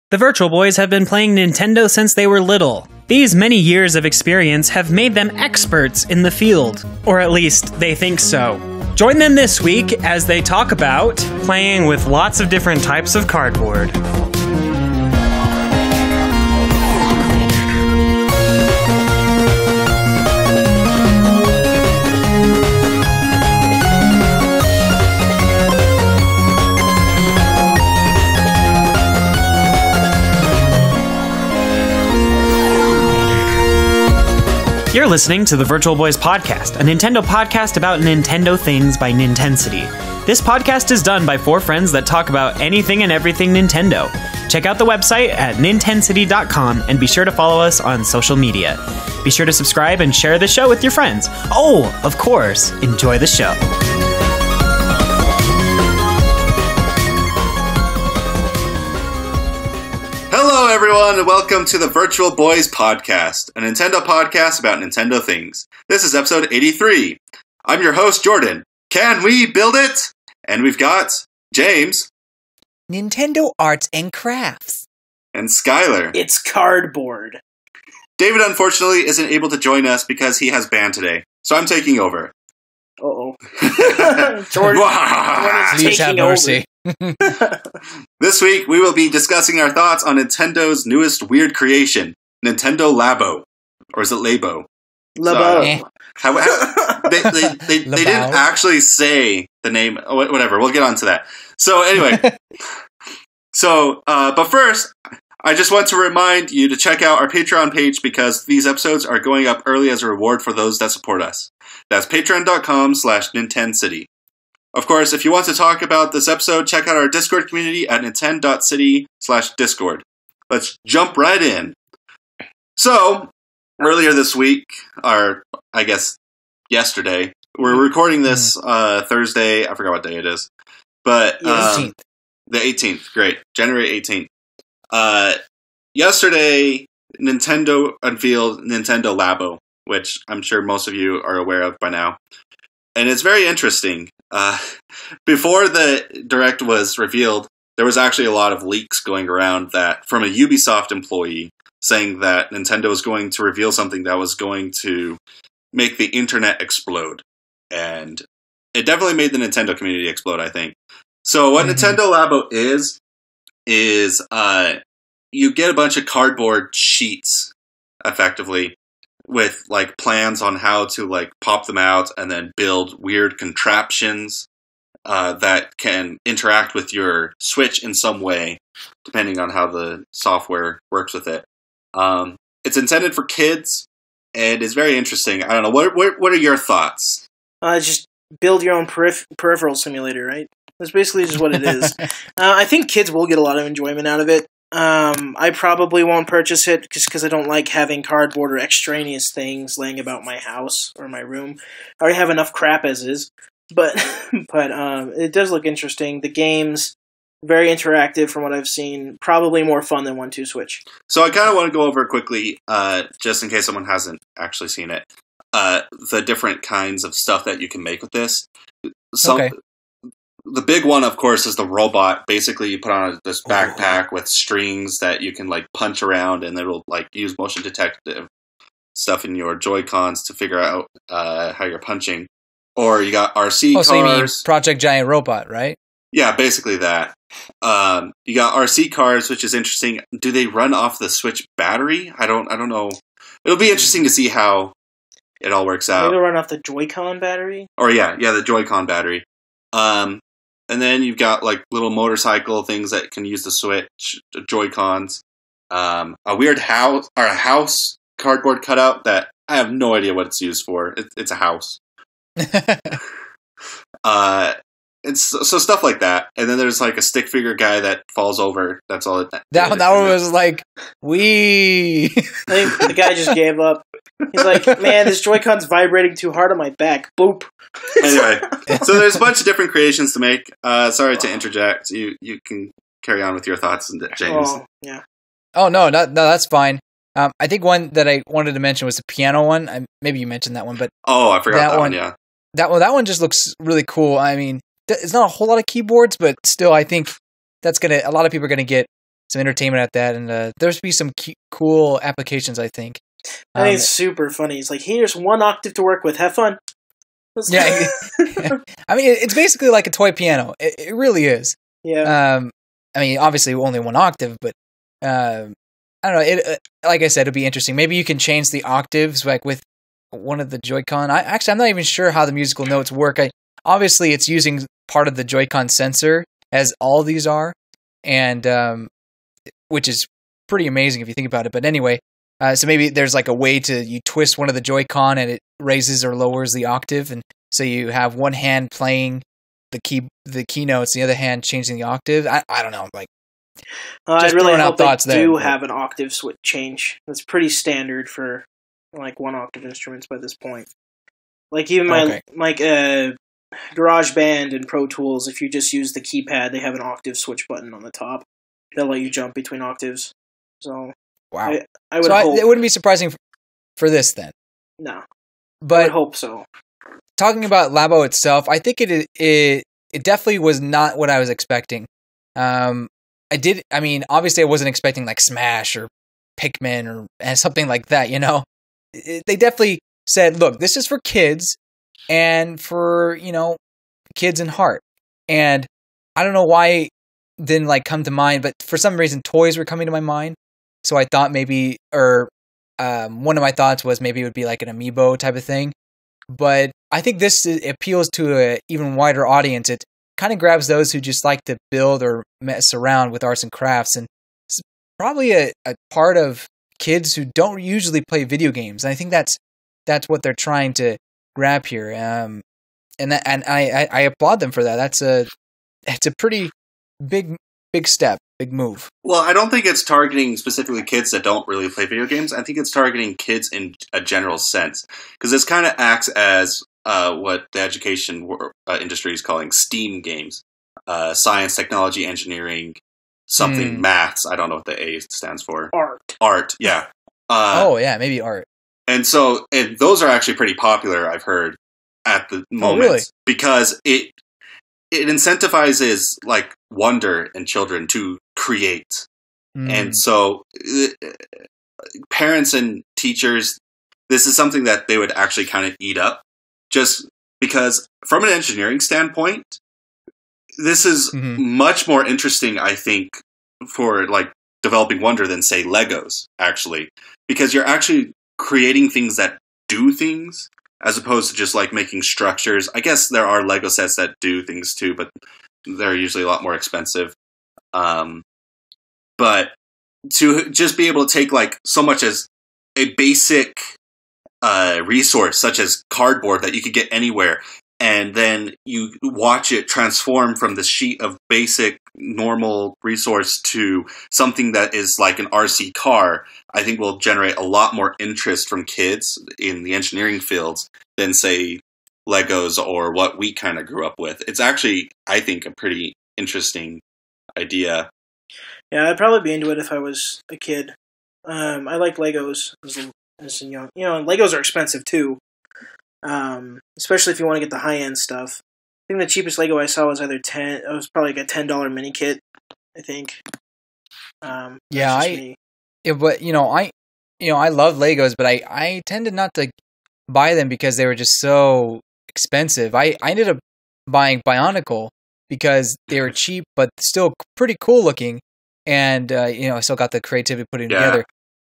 The Virtual Boys have been playing Nintendo since they were little. These many years of experience have made them experts in the field, or at least they think so. Join them this week as they talk about playing with lots of different types of cardboard. You're listening to the Virtual Boys Podcast, a Nintendo podcast about Nintendo things by Nintensity. This podcast is done by four friends that talk about anything and everything Nintendo. Check out the website at nintensity.com and be sure to follow us on social media. Be sure to subscribe and share the show with your friends. Oh, of course, enjoy the show. Hello, everyone, and welcome to the Virtual Boys Podcast, a Nintendo podcast about Nintendo things. This is episode 83. I'm your host, Jordan. Can we build it? And we've got James. Nintendo Arts and Crafts. And Skylar. It's cardboard. David, unfortunately, isn't able to join us because he has band today, so I'm taking over. Uh-oh. Jordan is Please have taking mercy. This week, we will be discussing our thoughts on Nintendo's newest weird creation, Nintendo Labo. Or is it Labo? Labo. They didn't actually say the name. Whatever, we'll get on to that. So anyway, but first, I just want to remind you to check out our Patreon page because these episodes are going up early as a reward for those that support us. That's patreon.com/Nintensity. Of course, if you want to talk about this episode, check out our Discord community at nintendo.city/Discord. Let's jump right in. So, earlier this week, or I guess yesterday, we're recording this Thursday. I forgot what day it is. But the 18th. Great. January 18th. Yesterday, Nintendo unveiled Nintendo Labo, which I'm sure most of you are aware of by now. And it's very interesting. Before the Direct was revealed, there was actually a lot of leaks going around that from a Ubisoft employee saying that Nintendo was going to reveal something that was going to make the internet explode. And it definitely made the Nintendo community explode, I think. So what Nintendo Labo is you get a bunch of cardboard sheets, effectively, with like plans on how to like pop them out and then build weird contraptions that can interact with your Switch in some way, depending on how the software works with it. It's intended for kids and is very interesting. I don't know. What are your thoughts? Just build your own peripheral simulator, right? That's basically just what it is. I think kids will get a lot of enjoyment out of it. I probably won't purchase it just because I don't like having cardboard or extraneous things laying about my house or my room. I already have enough crap as is, but it does look interesting. The game's very interactive from what I've seen. Probably more fun than 1-2 Switch. So I kind of want to go over quickly, just in case someone hasn't actually seen it, the different kinds of stuff that you can make with this. Okay. The big one, of course, is the robot. Basically, you put on this backpack with strings that you can like punch around, and it'll like use motion detective stuff in your Joy-Cons to figure out how you're punching. Or you got RC cars. So you mean Project Giant Robot, right? Yeah, basically that. You got RC cars, which is interesting. Do they run off the Switch battery? I don't know. It'll be interesting to see how it all works out. Maybe run off the Joy-Con battery. Or yeah, the Joy-Con battery. And then you've got like little motorcycle things that can use the Switch, Joy-Cons. A weird house cardboard cutout that I have no idea what it's used for. It's a house. It's so stuff like that. And then there's like a stick figure guy that falls over. That's all. That one was like, I think the guy just gave up. He's like, man, this Joy-Con's vibrating too hard on my back. Boop. Anyway, so there's a bunch of different creations to make. Sorry to interject. You can carry on with your thoughts, James. Oh, yeah. Oh, no, that's fine. I think one that I wanted to mention was the piano one. Maybe you mentioned that one, but I forgot that one. Yeah, that one just looks really cool. I mean, it's not a whole lot of keyboards, but still, I think a lot of people are gonna get entertainment at that, and there's be some cool applications, I think. I think it's super funny. It's like, here's one octave to work with. Have fun. Yeah. I mean, it's basically like a toy piano. It really is. Yeah. I mean, obviously only one octave, but I don't know. It like I said, it'd be interesting. Maybe you can change the octaves like with one of the Joy-Con. I'm not even sure how the musical notes work. Obviously, it's using part of the Joy-Con sensor, as all these are, and which is pretty amazing if you think about it. But anyway, so maybe there's like a way you twist one of the Joy-Con and it raises or lowers the octave, and so you have one hand playing the key notes, the other hand changing the octave. I don't know, like I'd really hope they do have an octave switch change. That's pretty standard for like one octave instruments by this point. Like even GarageBand and Pro Tools, if you just use the keypad, they have an octave switch button on the top. They'll let you jump between octaves. So wow, I would hope. It wouldn't be surprising for this then. No, but I would hope so. Talking about Labo itself, I think it definitely was not what I was expecting. I mean, obviously I wasn't expecting like Smash or Pikmin or something like that, you know? They definitely said, look, this is for kids and for, kids in heart. And I don't know why it didn't like come to mind, but for some reason toys were coming to my mind. So I thought maybe, or one of my thoughts was maybe it would be like an amiibo type of thing. But I think this appeals to an even wider audience. It kind of grabs those who just like to build or mess around with arts and crafts, and it's probably a part of kids who don't usually play video games. And I think that's what they're trying to grab here. And I applaud them for that. It's a pretty big step, big move. Well, I don't think it's targeting specifically kids that don't really play video games. I think it's targeting kids in a general sense, because this kind of acts as what the education industry is calling STEAM games. Science, technology, engineering, something, maths. I don't know what the A stands for. Art, yeah. Maybe art. And those are actually pretty popular, I've heard, at the moment. Oh, really? Because it incentivizes like wonder in children to create. And so parents and teachers, this is something that they would actually kind of eat up, just because from an engineering standpoint, this is much more interesting, I think, for like developing wonder than say Legos, actually, because you're actually creating things that do things as opposed to just like making structures. I guess there are Lego sets that do things too, but they're usually a lot more expensive. But to just be able to take like so much as a basic resource such as cardboard that you could get anywhere, and then you watch it transform from this sheet of basic normal resource to something that is like an RC car, I think will generate a lot more interest from kids in the engineering fields than say Legos or what we kind of grew up with. It's actually, I think, a pretty interesting idea. Yeah, I'd probably be into it if I was a kid. I like Legos as a young, Legos are expensive too. Especially if you want to get the high-end stuff. I think the cheapest Lego I saw was either it was probably like a $10 mini kit, I think. But I love Legos, but I tended not to buy them because they were just so expensive. I ended up buying Bionicle because they were cheap, but still pretty cool looking. And, I still got the creativity to put it together.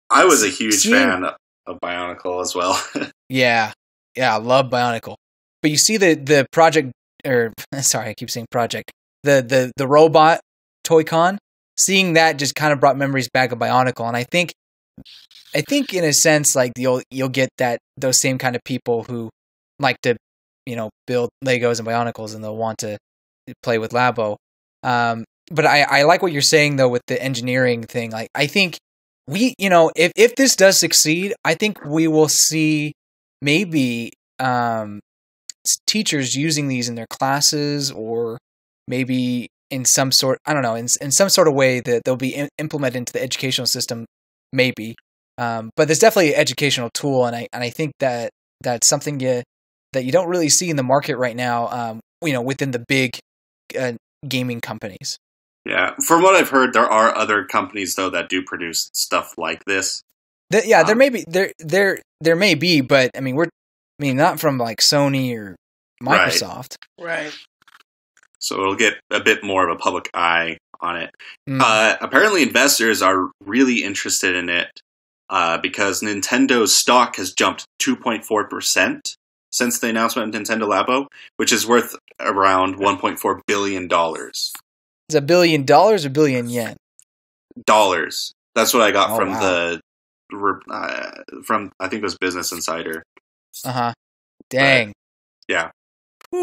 I was a huge fan of Bionicle as well. Yeah, I love Bionicle. But you see the project, I keep saying project, the robot Toy-Con, seeing that just kind of brought memories back of Bionicle. And I think in a sense, like you'll get those same kind of people who like to, build Legos and Bionicles, and they'll want to play with Labo. But I like what you're saying though with the engineering thing. Like I think if this does succeed, I think we will see maybe teachers using these in their classes, or maybe in some sort, I don't know, in some sort of way that they'll be implemented into the educational system, maybe. But there's definitely an educational tool, and I think that's something that you don't really see in the market right now. Within the big gaming companies. Yeah, from what I've heard, there are other companies though that do produce stuff like this. There may be there may be, but I mean not from like Sony or Microsoft. Right. So it'll get a bit more of a public eye on it. Mm. Apparently, investors are really interested in it because Nintendo's stock has jumped 2.4% since the announcement of Nintendo Labo, which is worth around $1.4 billion. Is it $1 billion or billion yen? Dollars. That's what I got from wow. from I think it was Business Insider. Dang. But, yeah.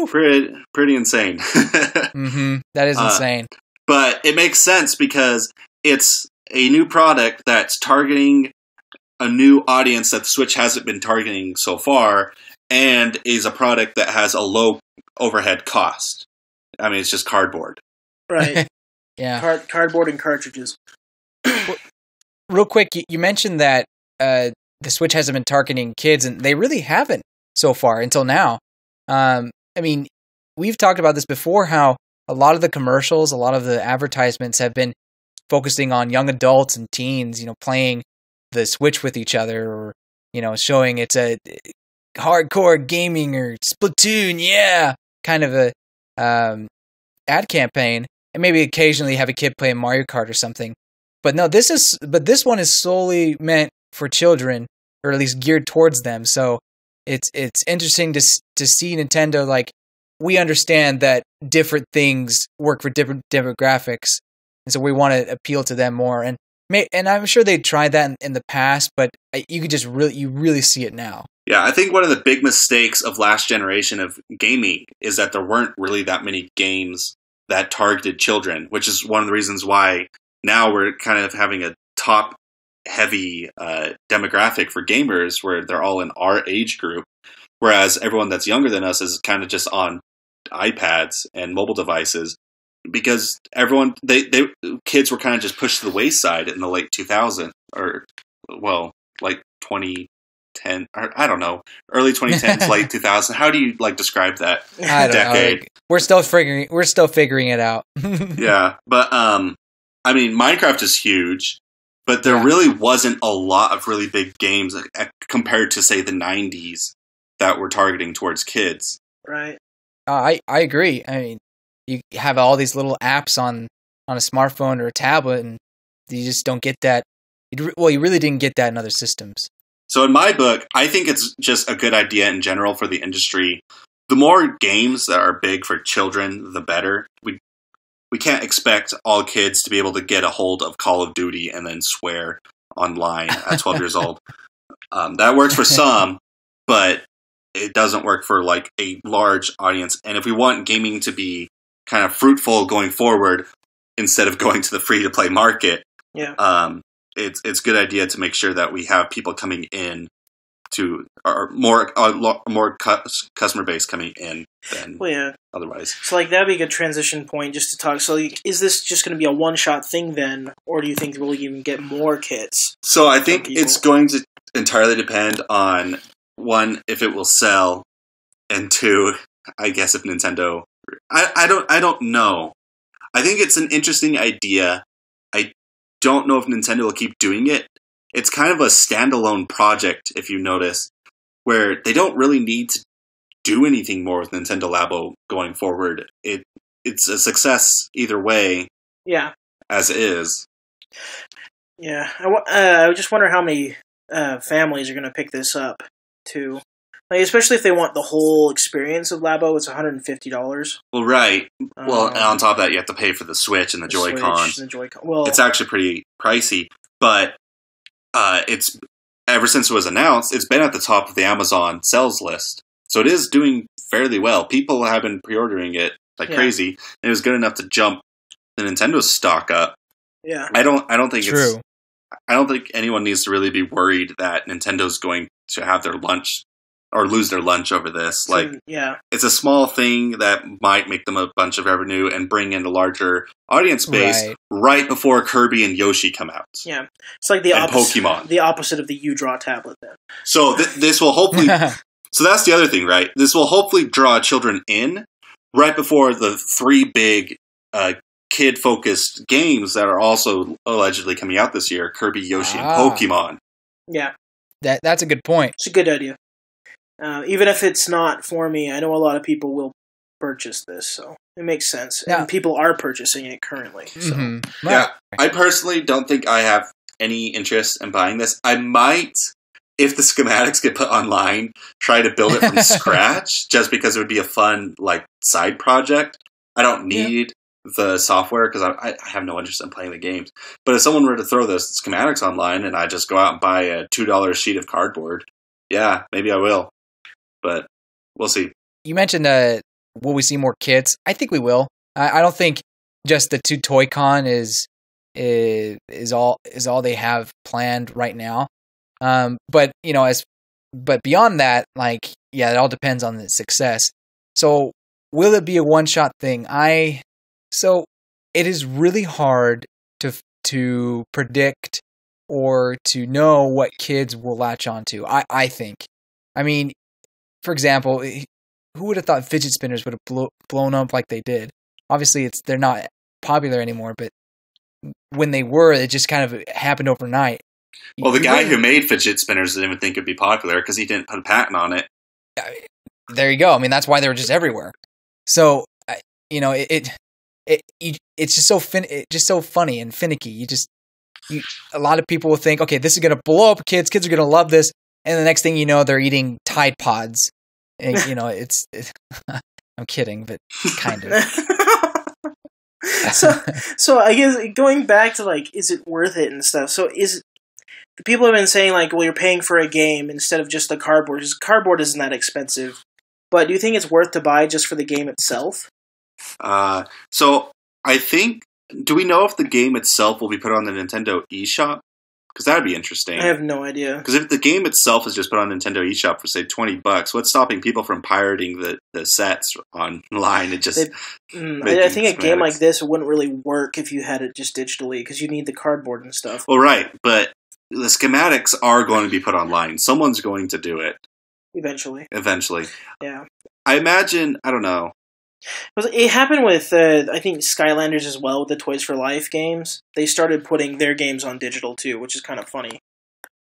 Pretty insane. That is insane. But it makes sense because it's a new product that's targeting a new audience that the Switch hasn't been targeting so far, and is a product that has a low overhead cost. I mean, it's just cardboard. Right. Yeah. Cardboard and cartridges. Real quick, you mentioned that the Switch hasn't been targeting kids, and they really haven't so far until now. I mean, we've talked about this before, how a lot of the commercials, a lot of the advertisements have been focusing on young adults and teens, playing the Switch with each other, or, showing it's a hardcore gaming or Splatoon, yeah, kind of a ad campaign, and maybe occasionally have a kid playing Mario Kart or something. But no, this one is solely meant for children, or at least geared towards them. So it's interesting to see Nintendo, like, we understand that different things work for different demographics, and so we want to appeal to them more. And I'm sure they tried that in the past, but you could just really see it now. Yeah, I think one of the big mistakes of last generation of gaming is that there weren't really that many games that targeted children, which is one of the reasons why now we're kind of having a top-heavy demographic for gamers, where they're all in our age group, whereas everyone that's younger than us is kind of just on iPads and mobile devices, because kids were kind of just pushed to the wayside in the late 2000s, or, well, like 2010, or I don't know, early 2010s, late 2000s. How do you describe that I don't decade? know. We're still figuring it out. Yeah, but I mean, Minecraft is huge, but there really wasn't a lot of really big games compared to, say, the 90s that were targeting towards kids. Right. I agree. I mean, you have all these little apps on a smartphone or a tablet, and you just don't get that. You really didn't get that in other systems. So in my book, I think it's just a good idea in general for the industry. The more games that are big for children, the better. We can't expect all kids to be able to get a hold of Call of Duty and then swear online at 12 years old. That works for some, but it doesn't work for a large audience. And if we want gaming to be kind of fruitful going forward, instead of going to the free-to-play market, it's a good idea to make sure that we have people coming in to, or more customer base coming in than otherwise. So that'd be a good transition point just to talk. So is this just going to be a one-shot thing then, or do you think we'll even get more kits? So I think it's going to entirely depend on, one, if it will sell, and two, I guess if Nintendo. I don't know. I think it's an interesting idea. I don't know if Nintendo will keep doing it. It's kind of a standalone project, if you notice, where they don't really need to do anything more with Nintendo Labo going forward. It's a success either way. Yeah. As is. Yeah. I just wonder how many families are going to pick this up too. Especially if they want the whole experience of Labo, it's $150. Well, right. Well, and on top of that, you have to pay for the Switch and the Joy-Cons. Well, it's actually pretty pricey, but it's ever since it was announced, it's been at the top of the Amazon sales list. So it is doing fairly well. People have been pre-ordering it crazy, and it was good enough to jump the Nintendo stock up. Yeah. I don't think True. I don't think anyone needs to really be worried that Nintendo's going to have their lunch or lose their lunch over this. It's a small thing that might make them a bunch of revenue and bring in a larger audience base right before Kirby and Yoshi come out. Yeah. It's like the Pokemon. The opposite of the U-Draw tablet then. So this will hopefully... So that's the other thing, right? This will hopefully draw children in right before the three big kid-focused games that are also allegedly coming out this year: Kirby, Yoshi, and Pokemon. Yeah, that's a good point. It's a good idea. Even if it's not for me, I know a lot of people will purchase this, so it makes sense. Yeah. And people are purchasing it currently. So. Mm-hmm. Yeah, I personally don't think I have any interest in buying this. I might, if the schematics get put online, try to build it from scratch, just because it would be a fun side project. I don't need the software because I have no interest in playing the games. But if someone were to throw the schematics online and I just go out and buy a $2 sheet of cardboard, yeah, maybe I will. But we'll see. You mentioned will we see more kids? I think we will. I don't think just the 2 Toy Con is all they have planned right now. But beyond that, it all depends on the success. So will it be a one-shot thing? So it is really hard to predict or to know what kids will latch onto. I think. I mean, for example, who would have thought fidget spinners would have blown up like they did? Obviously, they're not popular anymore, but when they were, it just kind of happened overnight. Well, the guy who made fidget spinners didn't even think it'd be popular because he didn't put a patent on it. There you go. I mean, that's why they were just everywhere. So, it's just so funny and finicky. A lot of people will think, okay, this is going to blow up kids. Kids are going to love this. And the next thing you know, they're eating Tide Pods. And, I'm kidding, but kind of. So I guess going back to is it worth it and stuff. So the people have been saying well, you're paying for a game instead of just the cardboard. Because cardboard isn't that expensive. But do you think it's worth to buy just for the game itself? So I think, do we know if the game itself will be put on the Nintendo eShop? Because that would be interesting. I have no idea. Because if the game itself is just put on Nintendo eShop for, say, $20, what's stopping people from pirating the sets online? I think a game like this wouldn't really work if you had it just digitally, because you need the cardboard and stuff. Well, right, but the schematics are going to be put online. Someone's going to do it. Eventually. Yeah. I imagine, I don't know. It happened with, I think, Skylanders as well, with the Toys for Life games. They started putting their games on digital, too, which is kind of funny.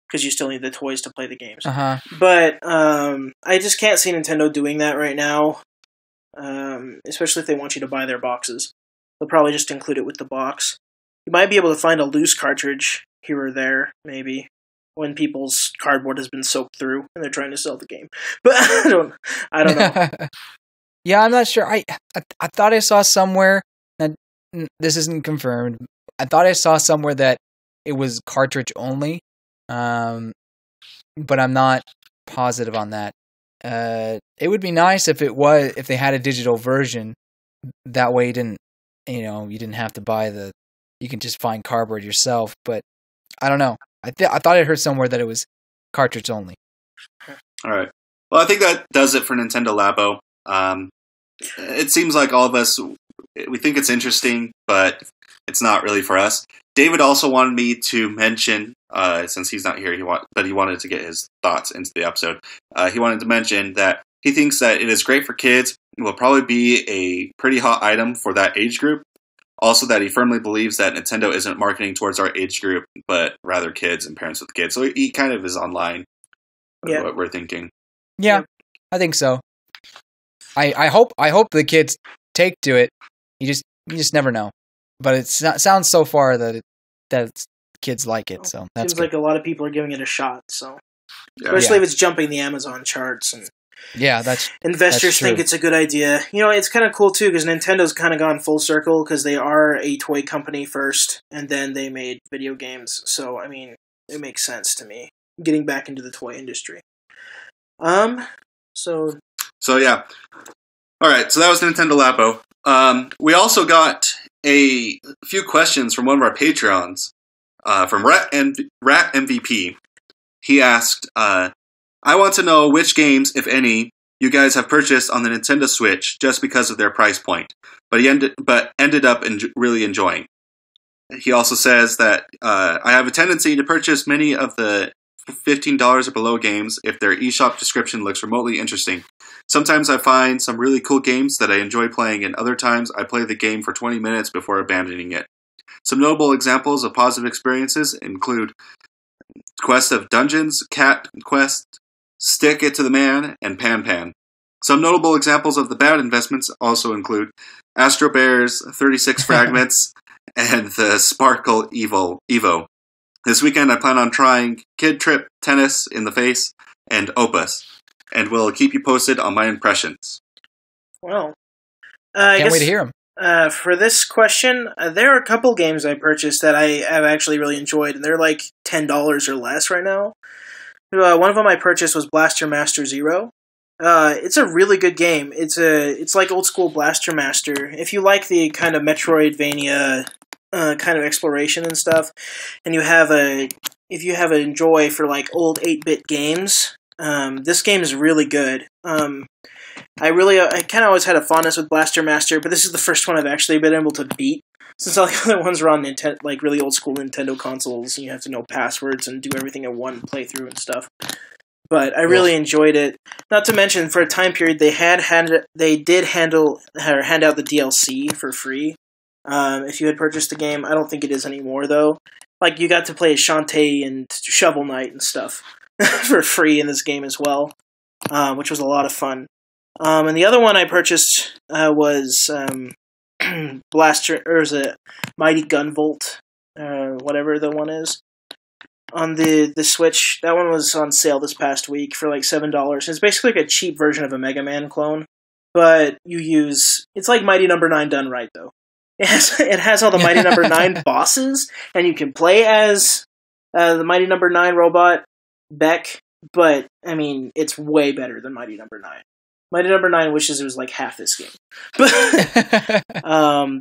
Because you still need the toys to play the games. Uh-huh. But I just can't see Nintendo doing that right now. Especially if they want you to buy their boxes. They'll probably just include it with the box. You might be able to find a loose cartridge here or there, maybe, when people's cardboard has been soaked through and they're trying to sell the game. But I don't know. Yeah, I'm not sure. I thought I saw somewhere, and this isn't confirmed, I thought I saw somewhere that it was cartridge only, but I'm not positive on that. It would be nice if if they had a digital version. That way you didn't have to buy you can just find cardboard yourself, but I don't know. I thought I heard somewhere that it was cartridge only. All right. Well, I think that does it for Nintendo Labo. It seems like all of us, we think it's interesting, but it's not really for us. David also wanted me to mention, since he's not here, he wanted to get his thoughts into the episode. He wanted to mention that he thinks that it is great for kids. It will probably be a pretty hot item for that age group. Also, that he firmly believes that Nintendo isn't marketing towards our age group, but rather kids and parents with kids. So he kind of is online with what we're thinking. Yeah, I think so. I hope the kids take to it. You just never know. But it sounds so far that kids like it. So that's seems like a lot of people are giving it a shot. So especially if it's jumping the Amazon charts, and investors think it's a good idea. It's kind of cool too because Nintendo's kind of gone full circle because they are a toy company first, and then they made video games. So I mean, it makes sense to me getting back into the toy industry. So yeah. All right, so that was Nintendo Labo. We also got a few questions from one of our Patreons, from Ratmvp. He asked, I want to know which games, if any, you guys have purchased on the Nintendo Switch just because of their price point, but ended up really enjoying. He also says that I have a tendency to purchase many of the $15 or below games if their eShop description looks remotely interesting. Sometimes I find some really cool games that I enjoy playing, and other times I play the game for 20 minutes before abandoning it. Some notable examples of positive experiences include Quest of Dungeons, Cat Quest, Stick It to the Man, and Pan Pan. Some notable examples of the bad investments also include Astro Bears, 36 Fragments, and the Sparkle Evo. This weekend I plan on trying Kid Trip, Tennis in the Face, and Opus, and will keep you posted on my impressions. Well, Can't wait to hear them. For this question, there are a couple games I purchased that I have actually really enjoyed, and they're like $10 or less right now. One of them I purchased was Blaster Master Zero. It's a really good game. It's like old school Blaster Master. If you like the kind of Metroidvania kind of exploration and stuff, and if you have a enjoy for like old 8-bit games, this game is really good. I kind of always had a fondness with Blaster Master, but this is the first one I've actually been able to beat. Since all the other ones were on like really old school Nintendo consoles, and you have to know passwords and do everything in one playthrough and stuff. But I really enjoyed it. Not to mention, for a time period, they did hand out the DLC for free. If you had purchased the game, I don't think it is anymore though. Like you got to play Shantae and Shovel Knight and stuff for free in this game as well, which was a lot of fun. And the other one I purchased was Blaster, or is it Mighty Gunvolt, whatever the one is. On the Switch, that one was on sale this past week for like $7. It's basically like a cheap version of a Mega Man clone, but it's like Mighty Number 9 done right though. It has all the Mighty Number 9 bosses, and you can play as the Mighty Number 9 robot, Beck, but, I mean, it's way better than Mighty Number 9. Mighty Number 9 wishes it was like half this game. But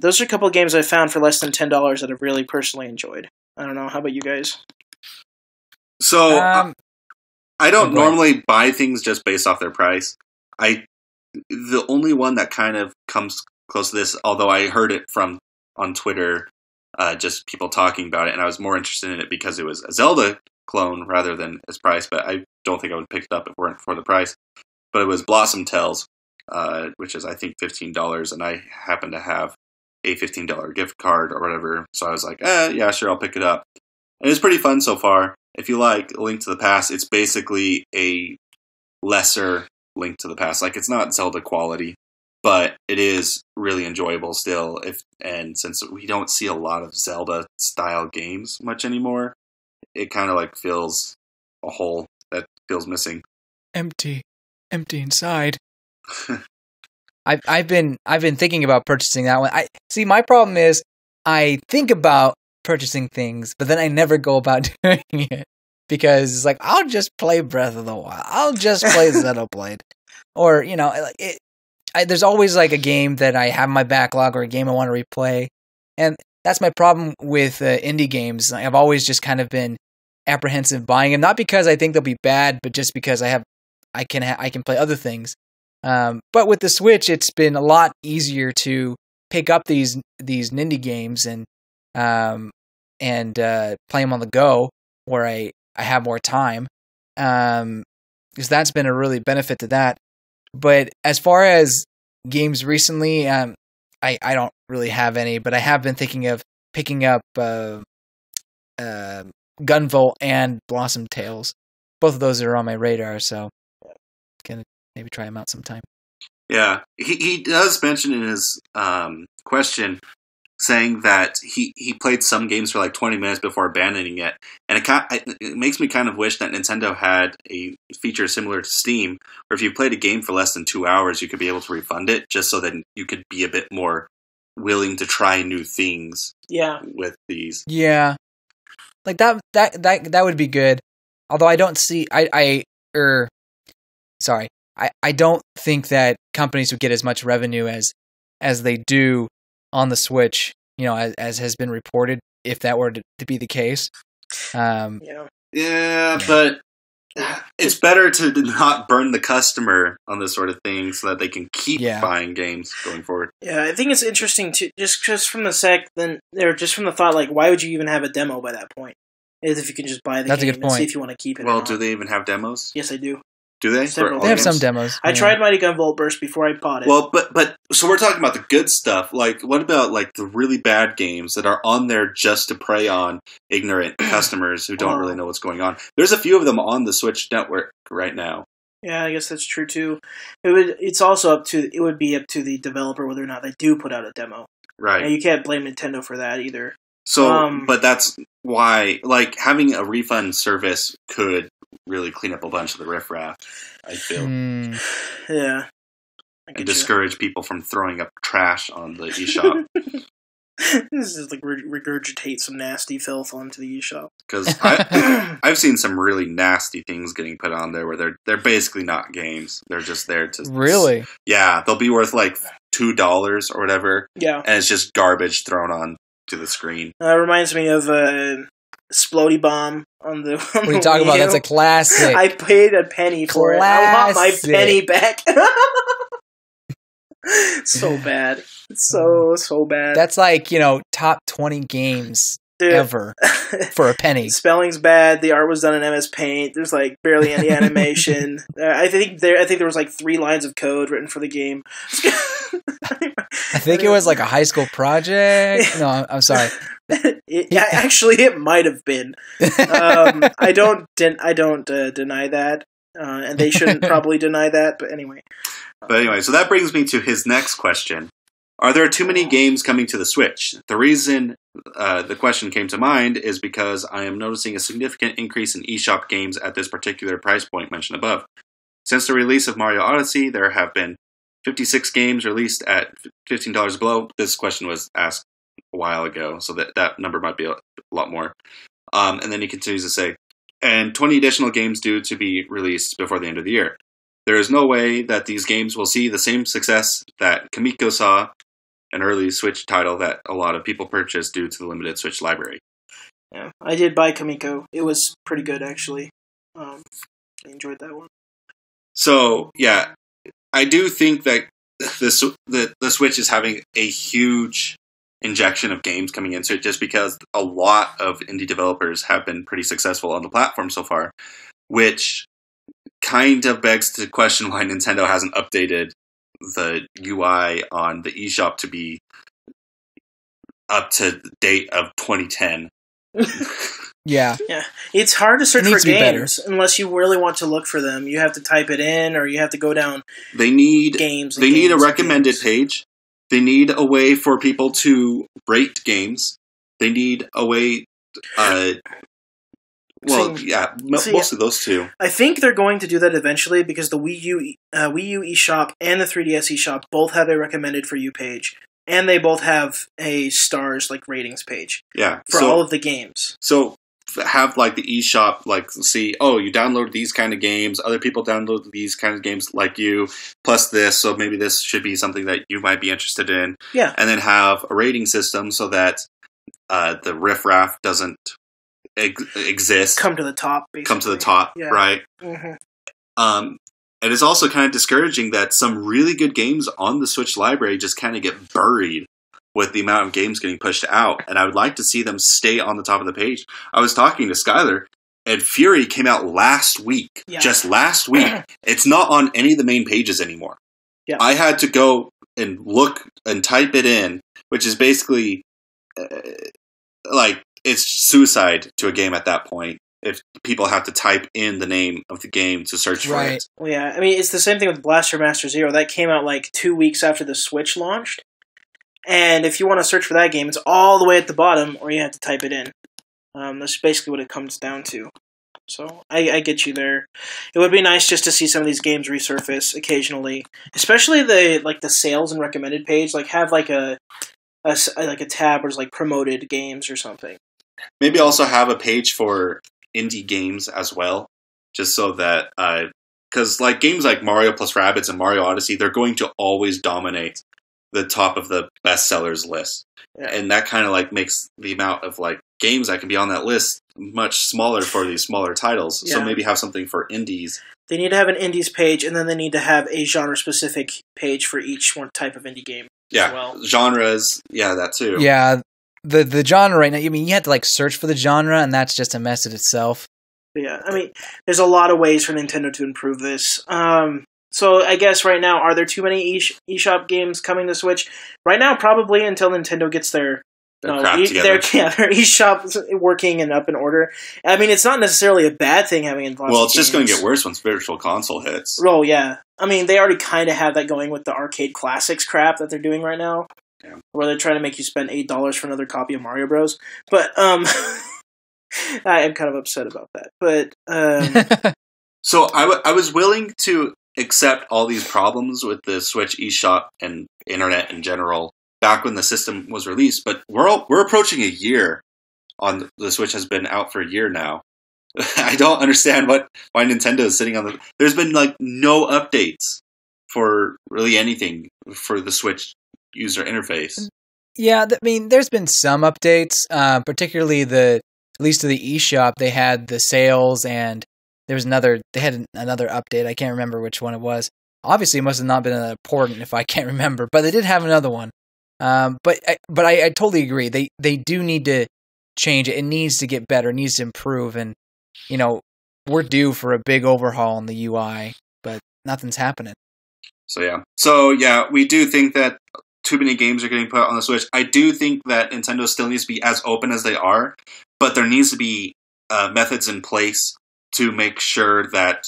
those are a couple of games I found for less than $10 that I've really personally enjoyed. I don't know, how about you guys? So, I don't normally buy things just based off their price. The only one that kind of comes close to this, although I heard it on Twitter, just people talking about it, and I was more interested in it because it was a Zelda clone rather than its price, but I don't think I would pick it up if it weren't for the price. But it was Blossom Tales, which is, I think, $15, and I happen to have a $15 gift card or whatever, so I was like, yeah, sure, I'll pick it up. And it's pretty fun so far. If you like A Link to the Past, it's basically a lesser Link to the Past. Like, it's not Zelda quality, but it is really enjoyable still. And since we don't see a lot of Zelda-style games much anymore, it kind of like fills a hole that feels missing. Empty inside. I've been thinking about purchasing that one. My problem is I think about purchasing things, but then I never go about doing it because it's like, I'll just play Breath of the Wild. I'll just play Xenoblade. Or, there's always like a game that I have in my backlog or a game I want to replay. And that's my problem with indie games. I've always just kind of been apprehensive buying them, not because I think they'll be bad, but just because I can play other things. But with the Switch, it's been a lot easier to pick up these indie games and play them on the go, where I have more time. Because that's been a really benefit to that. But as far as games recently, I don't really have any, but I have been thinking of picking up Gunvolt and Blossom Tales. Both of those are on my radar, so gonna maybe try them out sometime. Yeah, he does mention in his question saying that he played some games for like 20 minutes before abandoning it, and it makes me kind of wish that Nintendo had a feature similar to Steam, where if you played a game for less than 2 hours, you could be able to refund it, just so that you could be a bit more willing to try new things. Yeah, with these. Yeah, like that would be good. Although I don't see I don't think that companies would get as much revenue as they do on the Switch, as has been reported, if that were to be the case. Yeah, but it's better to not burn the customer on this sort of thing so that they can keep buying games going forward. Yeah, I think it's interesting to just from the thought, like, why would you even have a demo by that point? If you can just buy the game and see if you want to keep it. Well, do they even have demos? Yes, I do. Do they? Several They have games. some demos. I tried Mighty Gun Volt Burst before I bought it. Well, but so we're talking about the good stuff. Like, what about like the really bad games that are on there just to prey on ignorant customers who don't really know what's going on? There's a few of them on the Switch network right now. Yeah, I guess that's true too. It's also it would be up to the developer whether or not they do put out a demo. Right. And you can't blame Nintendo for that either. So, but that's why, like, having a refund service could really clean up a bunch of the riffraff, I feel. Yeah. And discourage people from throwing up trash on the eShop. This is like regurgitate some nasty filth onto the eShop. Because I've seen some really nasty things getting put on there where they're basically not games. They're just there to... Really? Yeah, they'll be worth like $2 or whatever. Yeah. And it's just garbage thrown on to the screen. Reminds me of Splody Bomb on the. What are you talking about? That's a classic. I paid a penny for it. I want my penny back. So bad. It's so bad. That's like, top 20 games ever for a penny. Spelling's bad. The art was done in MS Paint. There's like barely any animation. I think there was like 3 lines of code written for the game. I think it was like a high school project. No, I'm sorry. Actually, it might have been. I don't deny that, and they shouldn't probably deny that. But anyway. So that brings me to his next question. Are there too many games coming to the Switch? The reason the question came to mind is because I am noticing a significant increase in eShop games at this particular price point mentioned above. Since the release of Mario Odyssey, there have been 56 games released at $15 below. This question was asked a while ago, so that number might be a lot more. And then he continues to say, and 20 additional games due to be released before the end of the year. There is no way that these games will see the same success that Kamiko saw, an early Switch title that a lot of people purchased due to the limited Switch library. Yeah, I did buy Kamiko. It was pretty good, actually. I enjoyed that one. So, yeah, I do think that the Switch is having a huge injection of games coming into it just because a lot of indie developers have been pretty successful on the platform so far, which kind of begs to question why Nintendo hasn't updated the UI on the eShop to be up to the date of 2010. Yeah. It's hard to search for games unless you really want to look for them. You have to type it in, or you have to go down. They need games. They need a recommended page. They need a way for people to rate games. They need a way. Mostly those two. I think they're going to do that eventually because the Wii U eShop and the 3DS eShop both have a recommended for you page, and they both have a stars ratings page. Yeah, for all of the games. So have the eShop see, you download these kind of games. Other people download these kind of games like you, plus this. So maybe this should be something that you might be interested in. Yeah, and then have a rating system so that the riffraff doesn't exist. Come to the top, basically. Come to the top, yeah. Right? Mm-hmm. And it's also kind of discouraging that some really good games on the Switch library just kind of get buried with the amount of games getting pushed out. And I would like to see them stay on the top of the page. I was talking to Skylar, and Fury came out last week. Yeah. Just last week. It's not on any of the main pages anymore. Yeah. I had to go and look and type it in, which is basically it's suicide to a game at that point if people have to type in the name of the game to search for it. Well, yeah, I mean, it's the same thing with Blaster Master Zero. That came out 2 weeks after the Switch launched. And if you want to search for that game, it's all the way at the bottom, or you have to type it in. That's basically what it comes down to. So, I get you there. It would be nice just to see some of these games resurface occasionally. Especially the sales and recommended page. Have a tab where it's promoted games or something. Maybe also have a page for indie games as well, just so that because games like Mario plus Rabbids and Mario Odyssey, they're going to always dominate the top of the bestsellers list, and that kind of makes the amount of games that can be on that list much smaller for these smaller titles. Yeah. So maybe have something for indies. They need to have an indies page, and then they need to have a genre specific page for each one type of indie game. Yeah, as well. Genres. Yeah, that too. Yeah. The genre right now, you have to search for the genre, and that's just a mess in itself. But yeah, I mean, there's a lot of ways for Nintendo to improve this. So I guess right now, are there too many eShop games coming to Switch? Right now, probably until Nintendo gets their eShop working and up in order. I mean, it's not necessarily a bad thing having lots Well, of it's just going to games. get worse when Virtual Console hits. Oh, yeah. I mean, they already kind of have that going with the arcade classics crap that they're doing right now. Yeah. Where they're trying to make you spend $8 for another copy of Mario Bros. But, I am kind of upset about that. But, So I was willing to accept all these problems with the Switch eShop and internet in general back when the system was released, but we're approaching a year on the Switch has been out for a year now. I don't understand why Nintendo is sitting on the. There's been like no updates for really anything for the Switch user interface. Yeah, I mean, there's been some updates, particularly at least to the eShop. They had the sales, and there was they had another update. I can't remember which one it was. Obviously, it must have not been important if I can't remember, but they did have another one. But I totally agree. They do need to change it. It needs to get better. It needs to improve. And, you know, we're due for a big overhaul in the UI, but nothing's happening. So yeah, we do think that too many games are getting put on the Switch. I do think that Nintendo still needs to be as open as they are, but there needs to be methods in place to make sure that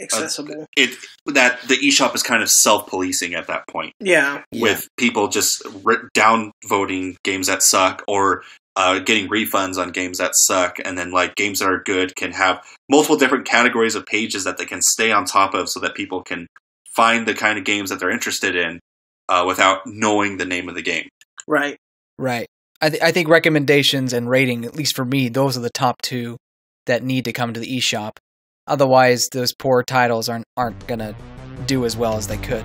accessible. That the eShop is kind of self-policing at that point. Yeah. With people just downvoting games that suck or getting refunds on games that suck, and then like games that are good can have multiple different categories of pages that they can stay on top of so that people can find the kind of games that they're interested in without knowing the name of the game. Right. Right. I think recommendations and rating, at least for me, those are the top two that need to come to the eShop. Otherwise, those poor titles aren't going to do as well as they could.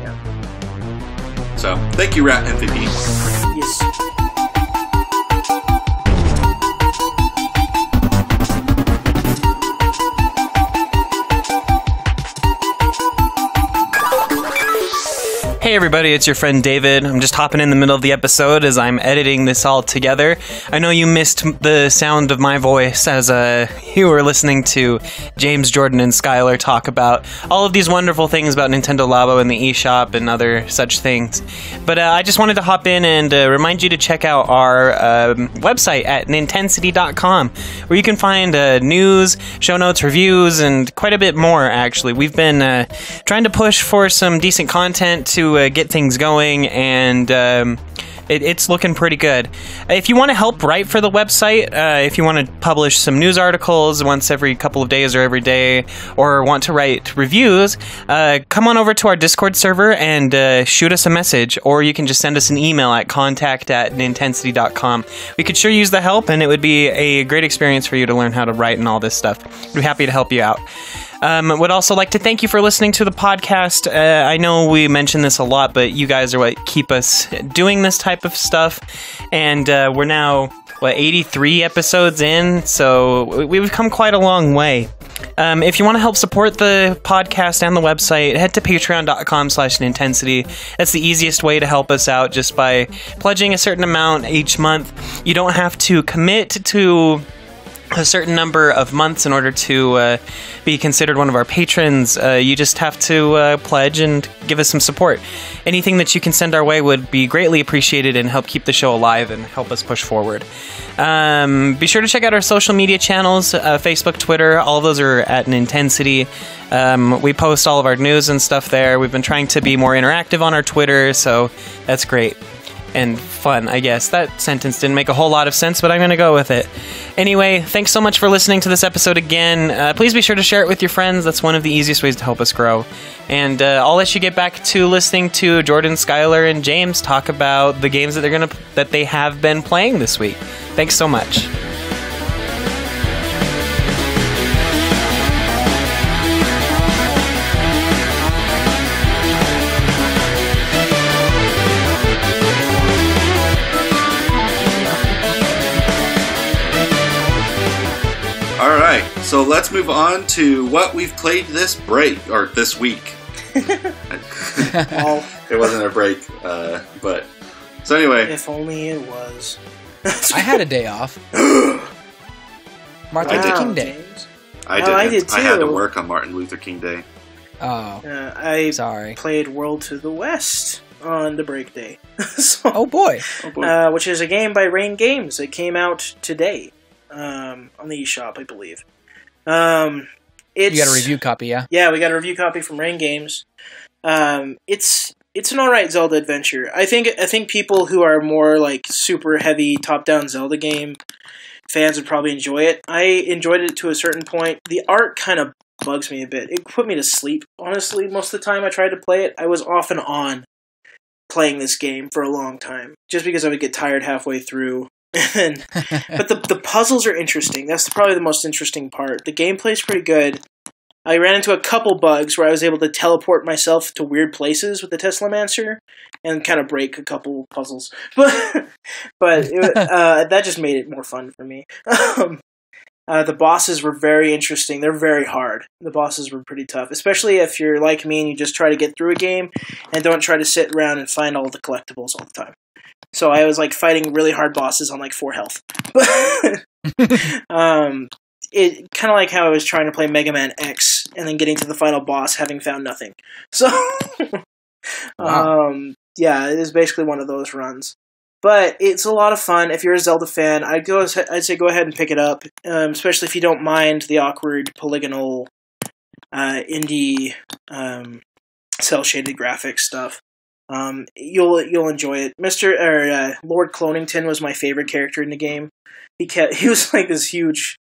Yeah. So, thank you, Ratmvp. Yes. Hey everybody, it's your friend David. I'm just hopping in the middle of the episode as I'm editing this all together. I know you missed the sound of my voice as you were listening to James, Jordan, and Skylar talk about all of these wonderful things about Nintendo Labo and the eShop and other such things. But I just wanted to hop in and remind you to check out our website at nintensity.com, where you can find news, show notes, reviews, and quite a bit more, actually. We've been trying to push for some decent content to get things going, and it's looking pretty good. If you want to help write for the website, if you want to publish some news articles once every couple of days or every day, or want to write reviews, come on over to our Discord server and shoot us a message, or you can just send us an email at contact@nintensity.com. We could sure use the help, and it would be a great experience for you to learn how to write and all this stuff. We'd be happy to help you out. Would also like to thank you for listening to the podcast. I know we mention this a lot, but you guys are what keep us doing this type of stuff. And we're now, 83 episodes in, so we've come quite a long way. If you want to help support the podcast and the website, head to patreon.com/Nintensity. That's the easiest way to help us out, just by pledging a certain amount each month. You don't have to commit to a certain number of months in order to be considered one of our patrons. You just have to pledge and give us some support. Anything that you can send our way would be greatly appreciated and help keep the show alive and help us push forward. Be sure to check out our social media channels, Facebook, Twitter. All of those are at Nintensity. We post all of our news and stuff there. We've been trying to be more interactive on our Twitter, so that's great. And fun, I guess. That sentence didn't make a whole lot of sense, but I'm going to go with it. Anyway, thanks so much for listening to this episode again. Please be sure to share it with your friends. That's one of the easiest ways to help us grow. And I'll let you get back to listening to Jordan, Skylar, and James talk about the games that they have been playing this week. Thanks so much. Alright, so let's move on to what we've played this week. It wasn't a break, but... So anyway... If only it was. I had a day off. Martin Luther King Day. I didn't. I did too. I had to work on Martin Luther King Day. Oh, I sorry. played World to the West on the break day. So, Oh boy. which is a game by Rain Games. It came out today on the eShop, I believe. You got a review copy, yeah? Yeah, we got a review copy from Rain Games. It's an alright Zelda adventure. I think people who are more like super heavy top-down Zelda game fans would probably enjoy it. I enjoyed it to a certain point. The art kind of bugs me a bit. It put me to sleep, honestly. Most of the time I tried to play it, I was off and on playing this game for a long time, just because I would get tired halfway through. But the puzzles are interesting. That's probably the most interesting part. The gameplay's pretty good. I ran into a couple bugs where I was able to teleport myself to weird places with the Teslamancer and kind of break a couple puzzles. But that just made it more fun for me. The bosses were very interesting. They're very hard. The bosses were pretty tough, especially if you're like me and you just try to get through a game and don't try to sit around and find all the collectibles all the time. So I was like fighting really hard bosses on like 4 health. It kind of like how I was trying to play Mega Man X and then getting to the final boss having found nothing. So, Wow. yeah, it is basically one of those runs. But it's a lot of fun. If you're a Zelda fan, I'd say go ahead and pick it up, especially if you don't mind the awkward polygonal indie cel-shaded graphics stuff. You'll enjoy it. Lord Clonington was my favorite character in the game. He was like this huge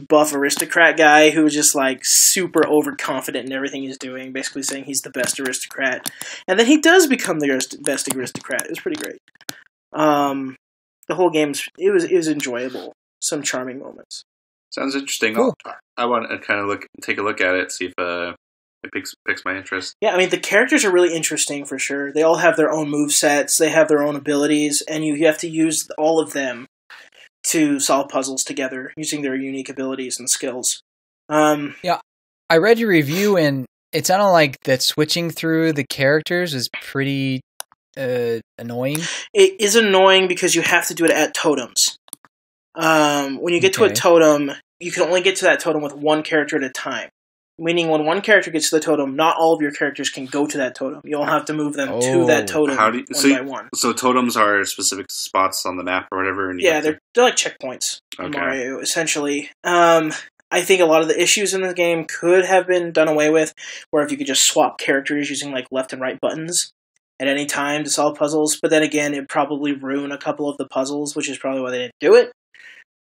buff aristocrat guy who was just like super overconfident in everything he's doing, basically saying he's the best aristocrat. And then he does become the best aristocrat. It was pretty great. The whole game's it was enjoyable. Some charming moments. Sounds interesting. Cool. I want to kind of take a look at it, see if it picks my interest. Yeah, I mean the characters are really interesting for sure. They all have their own movesets, they have their own abilities, and you have to use all of them to solve puzzles together using their unique abilities and skills. Yeah, I read your review and it sounded like that switching through the characters is pretty annoying. It is annoying because you have to do it at totems. When you get to a Okay. totem, you can only get to that totem with one character at a time. Meaning when one character gets to the totem, not all of your characters can go to that totem. You'll have to move them to that totem one by one. So totems are specific spots on the map or whatever? And Yeah, they're like checkpoints in Okay. Mario, essentially. I think a lot of the issues in the game could have been done away with, where if you could just swap characters using like left and right buttons at any time to solve puzzles. But then again, it'd probably ruin a couple of the puzzles, which is probably why they didn't do it.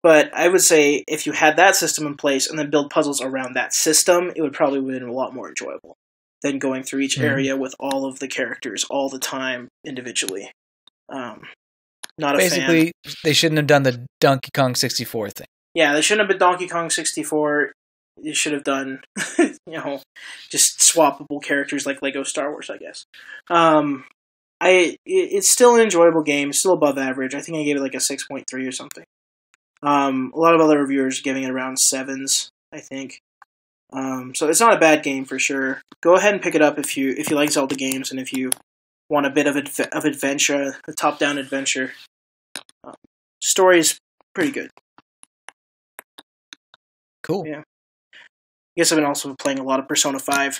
But I would say if you had that system in place and then build puzzles around that system, it would probably have been a lot more enjoyable than going through each area with all of the characters all the time individually. Not a fan. Basically, they shouldn't have done the Donkey Kong 64 thing. Yeah, they shouldn't have been Donkey Kong 64. They should have done, just swappable characters like Lego Star Wars, I guess. It's still an enjoyable game, still above average. I think I gave it like a 6.3 or something. A lot of other reviewers giving it around 7s, I think. So it's not a bad game for sure. Go ahead and pick it up if you like Zelda games and if you want a bit of adventure, a top-down adventure. Story's pretty good. Cool. Yeah. I guess I've been also playing a lot of Persona 5.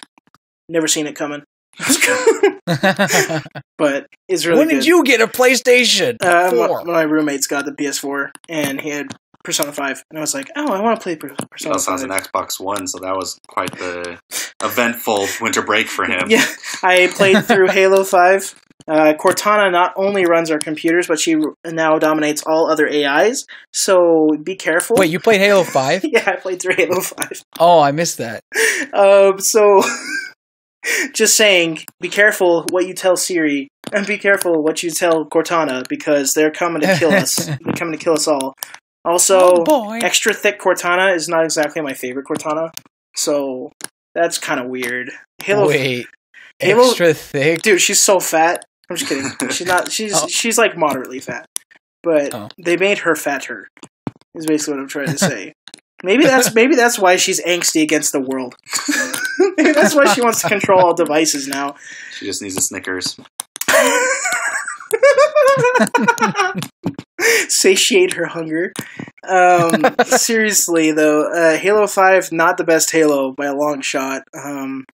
Never seen it coming. But it's really When good. did you get a PlayStation 4? My roommate's got the PS4, and he had Persona 5, and I was like, oh, I want to play Persona Also has 5. an Xbox One, so that was quite the eventful winter break for him. Yeah, I played through Halo 5. Cortana not only runs our computers, but she now dominates all other AIs, so be careful. Wait, you played Halo 5? Yeah, I played through Halo 5. Oh, I missed that. So... Just saying, be careful what you tell Siri, and be careful what you tell Cortana, because they're coming to kill us. They're coming to kill us all. Also, Oh, boy. extra thick Cortana is not exactly my favorite Cortana, so that's kind of weird. Wait, Halo- extra thick? Dude, she's so fat. I'm just kidding. She's not. She's like moderately fat, but they made her fatter. Is basically what I'm trying to say. Maybe that's why she's angsty against the world. Maybe that's why she wants to control all devices now. She just needs a Snickers. Satiate her hunger. Seriously, though, Halo 5, not the best Halo by a long shot.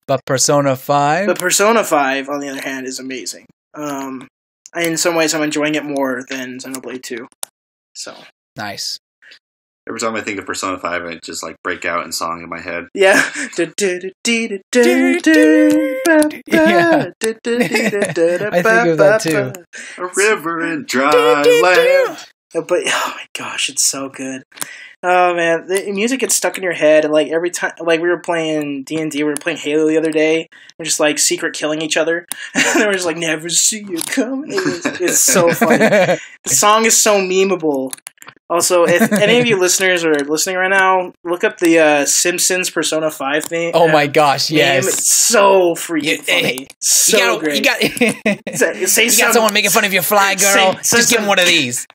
But Persona 5? But Persona 5, on the other hand, is amazing. In some ways, I'm enjoying it more than Xenoblade 2. So Nice. Every time I think of Persona 5, I just like break out in song in my head. Yeah. I think of that too. A river and dry land. But oh my gosh, it's so good. Oh man, the music gets stuck in your head, and like every time, like we were playing D&D, we were playing Halo the other day. We're just like secret killing each other, and we're just like never see you coming. It's so funny. The song is so memeable. Also, if any of you listeners are listening right now, look up the Simpsons Persona 5 thing. Oh my gosh, yes. It's so freaking funny. So great. You got someone making fun of your fly girl. Just give him one of these.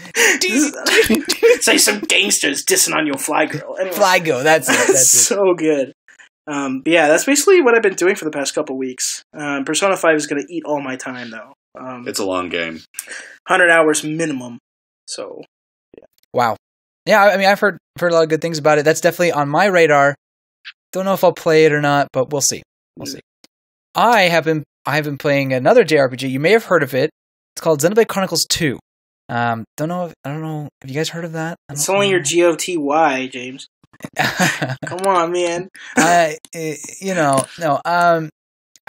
Say some gangsters dissing on your fly girl. Anyway, Fly girl, that's it. That's so good. But yeah, that's basically what I've been doing for the past couple weeks. Persona 5 is going to eat all my time, though. It's a long game. 100 hours minimum. So... Wow. Yeah, I mean, I've heard a lot of good things about it. That's definitely on my radar. Don't know if I'll play it or not, but we'll see. We'll see. I have been playing another JRPG. You may have heard of it. It's called Xenoblade Chronicles 2. I don't know. Have you guys heard of that? It's only your GOTY, James. Come on, man. I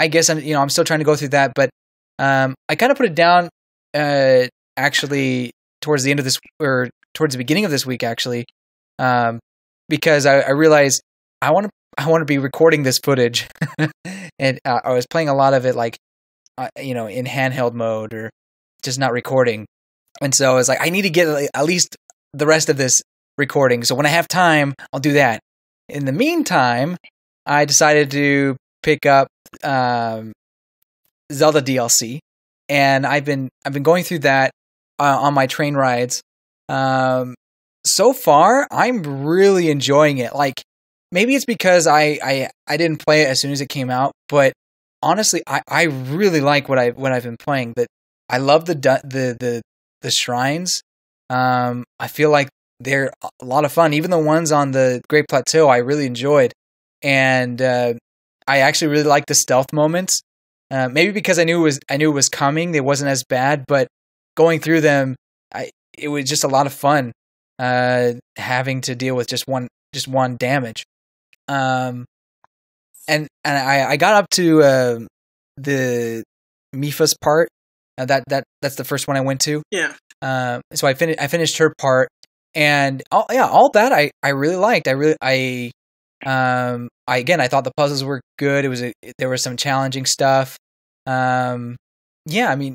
guess I'm still trying to go through that, but I kind of put it down actually towards the end of this, or towards the beginning of this week, actually, because I realized I want to be recording this footage, and I was playing a lot of it like, in handheld mode or just not recording, and so I was like, I need to get at least the rest of this recording. So when I have time, I'll do that. In the meantime, I decided to pick up Zelda DLC, and I've been going through that on my train rides. So far, I'm really enjoying it. Like, maybe it's because I didn't play it as soon as it came out, but honestly, I really like what I've been playing. That I love the shrines. I feel like they're a lot of fun. Even the ones on the Great Plateau, I really enjoyed, and I actually really like the stealth moments. Maybe because I knew it was coming, it wasn't as bad, but going through them, it was just a lot of fun, having to deal with just one damage. And I got up to the Mipha's part. That's the first one I went to. Yeah. So I finished her part, and all that I really liked. I thought the puzzles were good. There was some challenging stuff. Yeah, I mean,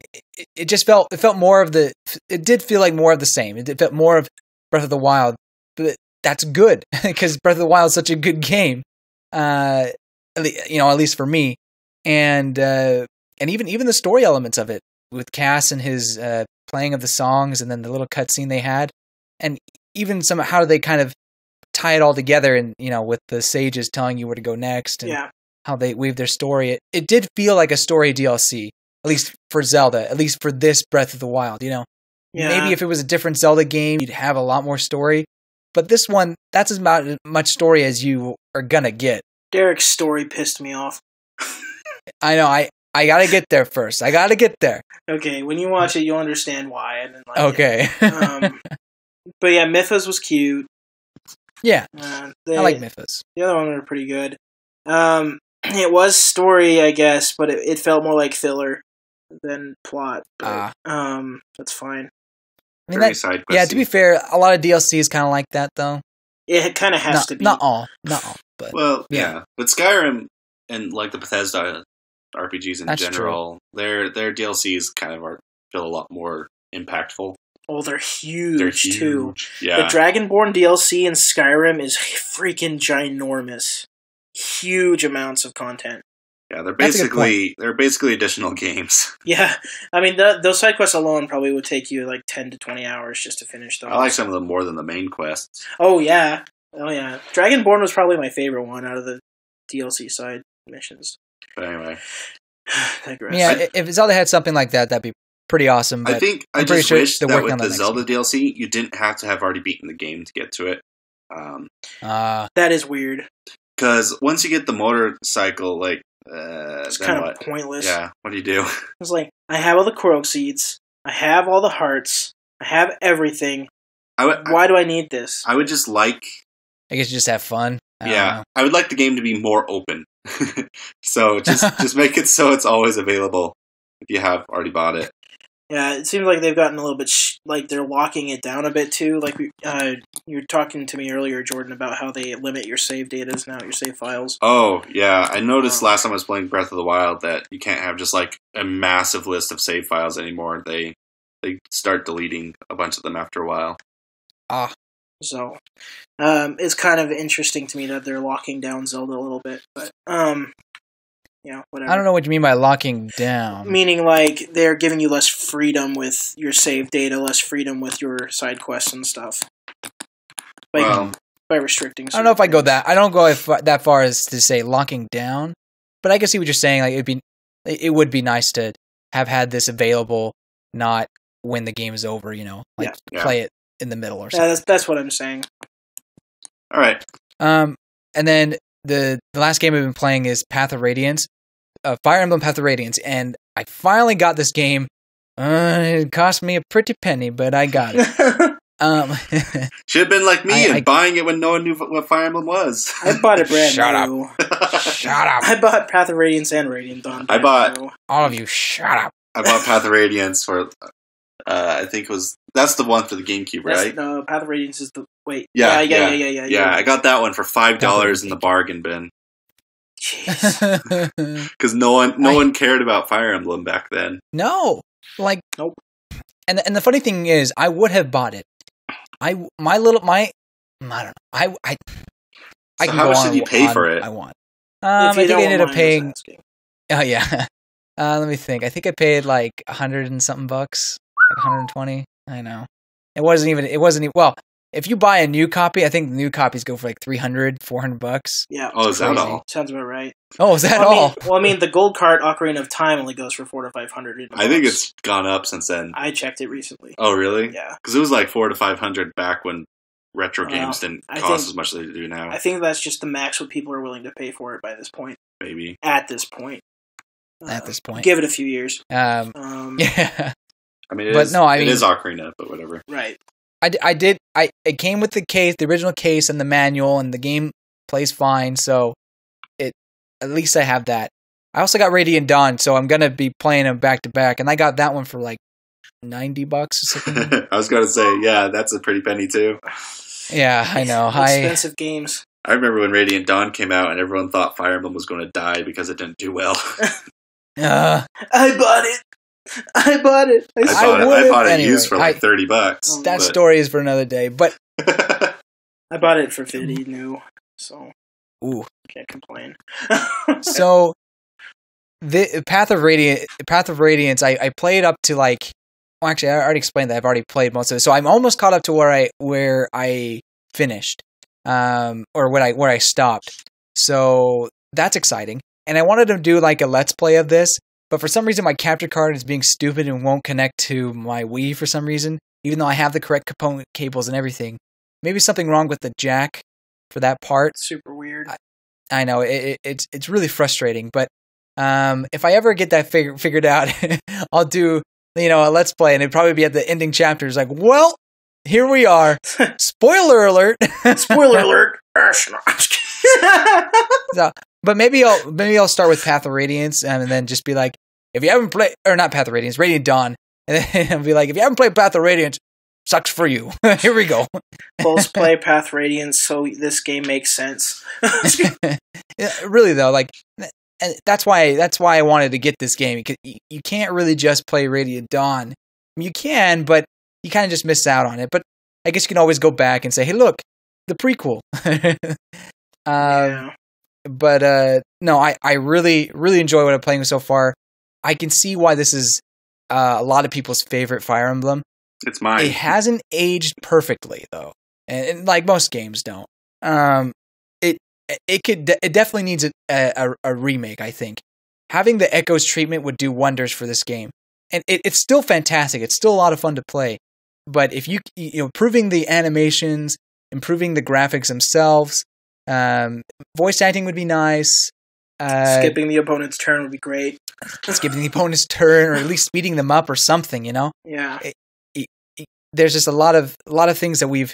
it just felt more of it did feel like more of the same. It felt more of Breath of the Wild, but that's good because Breath of the Wild is such a good game. At least for me, and even the story elements of it with Cass and his playing of the songs, and then the little cutscene they had, and even how they kind of tie it all together, and with the sages telling you where to go next, and how they weave their story. It did feel like a story DLC. At least for Zelda, at least for this Breath of the Wild, Yeah. Maybe if it was a different Zelda game, you'd have a lot more story. But this one, that's as much story as you are gonna get. Derek's story pissed me off. I know, I gotta get there first. I gotta get there. Okay, when you watch it, you'll understand why. I didn't like okay. But yeah, Mipha's was cute. Yeah, I like Mipha's. The other one were pretty good. It was story, I guess, but it felt more like filler than plot. But, that's fine. I mean, to be fair, a lot of DLC is kind of like that, though. It kind of has to be. Not all, but yeah. But Skyrim and like the Bethesda RPGs in general, their DLCs kind of feel a lot more impactful. Oh, they're huge too. Yeah. The Dragonborn DLC in Skyrim is freaking ginormous. Huge amounts of content. Yeah, they're basically additional games. Yeah, I mean those side quests alone probably would take you like 10 to 20 hours just to finish those. I like some of them more than the main quests. Oh yeah. Dragonborn was probably my favorite one out of the DLC side missions. But anyway, yeah, if Zelda had something like that, that'd be pretty awesome. But I think I I'm pretty just sure wish they're that working with on the that next Zelda game. DLC, you didn't have to have already beaten the game to get to it. That is weird. Because once you get the motorcycle, like, It's then kind what? of pointless. Yeah, what do you do? It's like, I have all the Korok seeds, I have all the hearts, I have everything. Why do I need this? I would just like... I guess you just have fun. I would like the game to be more open. So just make it so it's always available if you have already bought it. Yeah, it seems like they've gotten a little bit like they're locking it down a bit too. Like you were talking to me earlier, Jordan, about how they limit your save data now, your save files. Oh yeah, I noticed last time I was playing Breath of the Wild that you can't have just like a massive list of save files anymore. They start deleting a bunch of them after a while. So it's kind of interesting to me that they're locking down Zelda a little bit, but whatever. I don't know what you mean by locking down. Meaning, like, they're giving you less freedom with your save data, less freedom with your side quests and stuff. By restricting. I don't know if I go that. I don't go that far as to say locking down, but I can see what you're saying. Like it would be nice to have had this available, not when the game is over. Play it in the middle or something. Yeah, that's what I'm saying. All right. And then the last game I've been playing is Path of Radiance, Fire Emblem Path of Radiance, and I finally got this game. It cost me a pretty penny, but I got it. Should have been like me and buying it when no one knew what Fire Emblem was. I bought it brand Shut new. Shut up. I bought Path of Radiance and Radiant Dawn. All of you, shut up. I bought Path of Radiance for, I think that's the one for the GameCube, right? No, Path of Radiance is the, wait. Yeah, I I got that one for $5 in the bargain bin. Jeez. Because no one cared about Fire Emblem back then. No. Nope. And the funny thing is, I would have bought it. I don't know. I So can how go much on did you pay for it? I want. I think I ended up paying. Oh yeah. Let me think. I think I paid like 100 and something bucks, like 120. I know. It wasn't even. Well, if you buy a new copy, I think the new copies go for like 300, 400 bucks. Yeah. Oh, is that all? Sounds about right. Oh, is that all? I mean, the gold card Ocarina of Time only goes for 400 to 500. I think it's gone up since then. I checked it recently. Oh, really? Yeah. Because it was like 400 to 500 back when retro games didn't cost as much as they do now. I think that's just the max what people are willing to pay for it by this point. Maybe. At this point. Give it a few years. Yeah. I mean, it is Ocarina, but whatever. Right. It came with the case, the original case, and the manual, and the game plays fine. So, at least I have that. I also got Radiant Dawn, so I'm gonna be playing them back to back, and I got that one for like $90 or something. I was gonna say, yeah, that's a pretty penny too. Yeah, I know. Expensive games. I remember when Radiant Dawn came out, and everyone thought Fire Emblem was going to die because it didn't do well. I bought it. I bought it anyway, used for like $30. That story is for another day. But I bought it for 50 new, so can't complain. So the Path of Radiance, I played up to like. Well, actually, I already explained that I've already played most of it, so I'm almost caught up to where I finished, or where I stopped. So that's exciting, and I wanted to do like a Let's Play of this. But for some reason, my capture card is being stupid and won't connect to my Wii for some reason, even though I have the correct component cables and everything. Maybe something wrong with the jack for that part. Super weird. I know, it's really frustrating. But if I ever get that figured out, I'll do a Let's Play, and it'd probably be at the ending chapters. Like, well, here we are. Spoiler alert! Spoiler alert! So, but maybe I'll start with Path of Radiance and then just be like, if you haven't played, or not Path of Radiance, Radiant Dawn, and then I'll be like, if you haven't played Path of Radiance, sucks for you. Here we go. Both play Path of Radiance, so this game makes sense. Yeah, really though, like, and that's why I wanted to get this game, because you can't really just play Radiant Dawn. You can, but you kind of just miss out on it. But I guess you can always go back and say, hey, look, the prequel. Yeah. But no, I really, really enjoy what I'm playing so far. I can see why this is a lot of people's favorite Fire Emblem. It's mine. It hasn't aged perfectly though, and like most games don't. It definitely needs a remake. I think having the Echoes treatment would do wonders for this game. and it's still fantastic. It's still a lot of fun to play. But if you improving the animations, improving the graphics themselves, voice acting would be nice. Skipping the opponent's turn would be great. Skipping the opponent's turn, or at least speeding them up, or something. Yeah. There's just a lot of things that we've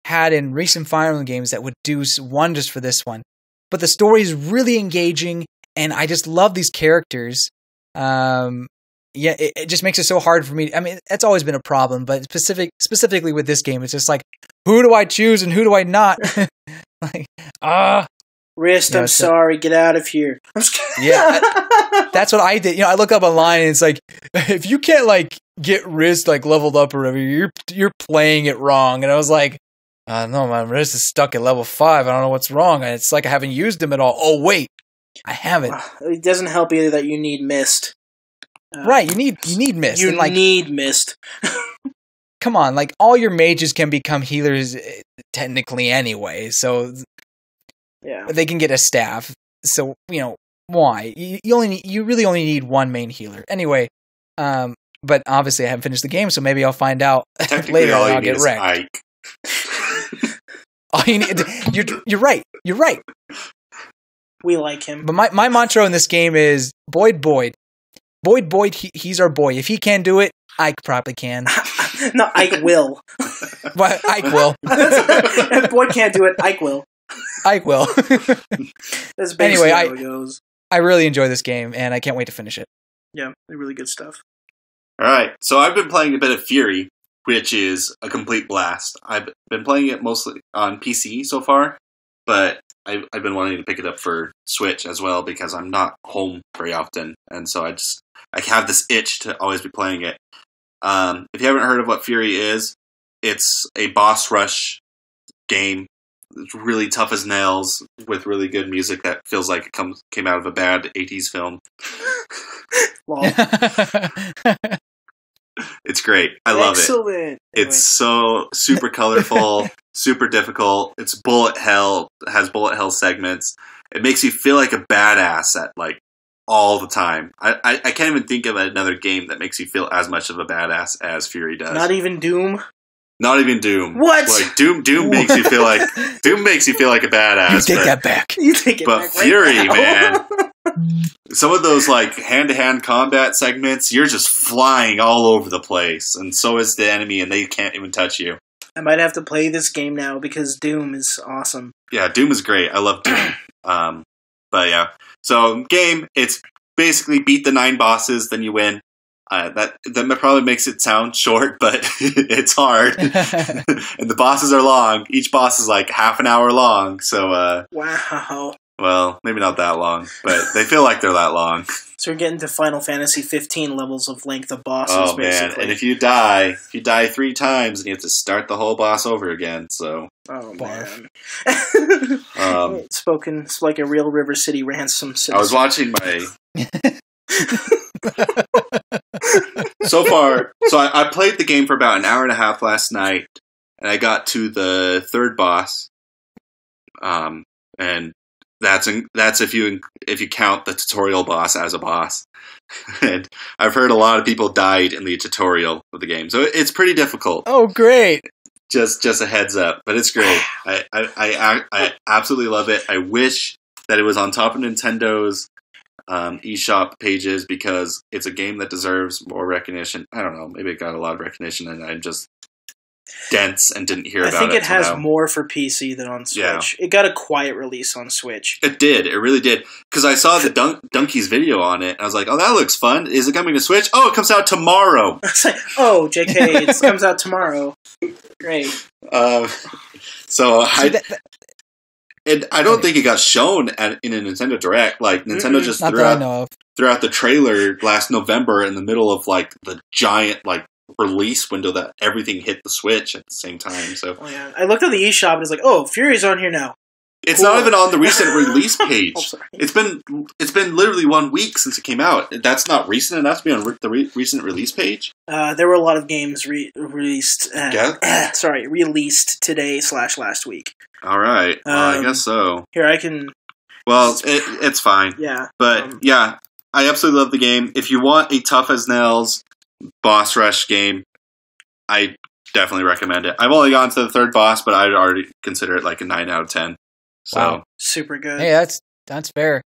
had in recent Fire Emblem games that would do wonders for this one. But the story is really engaging, and I just love these characters. It just makes it so hard for me. I mean, that's always been a problem, but specifically with this game, it's just like, who do I choose and who do I not? Wrist, I'm sorry, get out of here. Yeah, that's what I did. I look up online and it's like, if you can't like get Wrist like leveled up or whatever, you're playing it wrong. And I was like, no, my Wrist is stuck at level 5. I don't know what's wrong. And it's like I haven't used him at all. Oh wait, I haven't. It doesn't help either that you need Mist. Right, you need Mist. You need Mist. Come on, like all your mages can become healers technically anyway, so yeah, they can get a staff. So why? You really only need one main healer anyway. But obviously I haven't finished the game, so maybe I'll find out later. All and you I'll need get is wrecked. Ike. All you need, you're right. You're right. We like him. But my mantra in this game is Boyd. He's our boy. If he can do it, Ike probably can. No, Ike will. But Ike will. If Boyd can't do it, Ike will. Ike will. That's basically how it goes. I really enjoy this game, and I can't wait to finish it. Yeah, really good stuff. All right, so I've been playing a bit of Fury, which is a complete blast. I've been playing it mostly on PC so far, but I've been wanting to pick it up for Switch as well because I'm not home very often, and so I have this itch to always be playing it. If you haven't heard of what Fury is, it's a boss rush game. It's really tough as nails with really good music that feels like it came out of a bad 80s film. It's great. I love it. It's so super colorful, super difficult. It's bullet hell. It has bullet hell segments. It makes you feel like a badass at like all the time. I can't even think of another game that makes you feel as much of a badass as Fury does. Not even Doom. Not even Doom. What? Like Doom makes you feel like a badass. You take that back. You take it but back. Fury, right man. Some of those like hand-to-hand combat segments, you're just flying all over the place, and so is the enemy, and they can't even touch you. I might have to play this game now because Doom is awesome. Yeah, Doom is great. I love Doom. But yeah, so game, it's basically beat the 9 bosses, then you win. That probably makes it sound short, but it's hard. And the bosses are long. Each boss is like half an hour long. So wow. Well, maybe not that long, but they feel like they're that long. So we're getting to Final Fantasy 15 levels of length of bosses, oh, basically. Man. And if you die 3 times, and you have to start the whole boss over again, so... Oh, man. It's like a real River City ransom citizen. I was watching my... So far, I played the game for about an hour and a half last night, and I got to the 3rd boss. And that's if you count the tutorial boss as a boss. And I've heard a lot of people died in the tutorial of the game, so it's pretty difficult. Oh, great! Just a heads up, but it's great. I absolutely love it. I wish that it was on top of Nintendo's eShop pages because it's a game that deserves more recognition. I don't know, maybe it got a lot of recognition, and I'm just dense and didn't hear about it. I think it has more for PC than on Switch. Yeah. It got a quiet release on Switch. It did. It really did. Because I saw the Donkey's video on it, and I was like, oh, that looks fun. Is it coming to Switch? Oh, it comes out tomorrow. I was like, oh, JK, it comes out tomorrow. Great. And I don't think it got shown in a Nintendo Direct. Like, Nintendo just threw out the trailer last November in the middle of, like, the giant, like, release window that everything hit the Switch at the same time. So I looked at the eShop and it's like, oh, Fury's on here now. It's not even on the recent release page. Oh, sorry. It's been literally 1 week since it came out. That's not recent enough to be on the recent release page. There were a lot of games released. Released today/last week. All right. Well, I guess so. Here, I can. Well, it's fine. Yeah. But yeah, I absolutely love the game. If you want a tough as nails boss rush game. I definitely recommend it. I've only gone to the third boss, but I'd already consider it like a 9 out of 10. So, Wow. Super good. Hey, that's fair.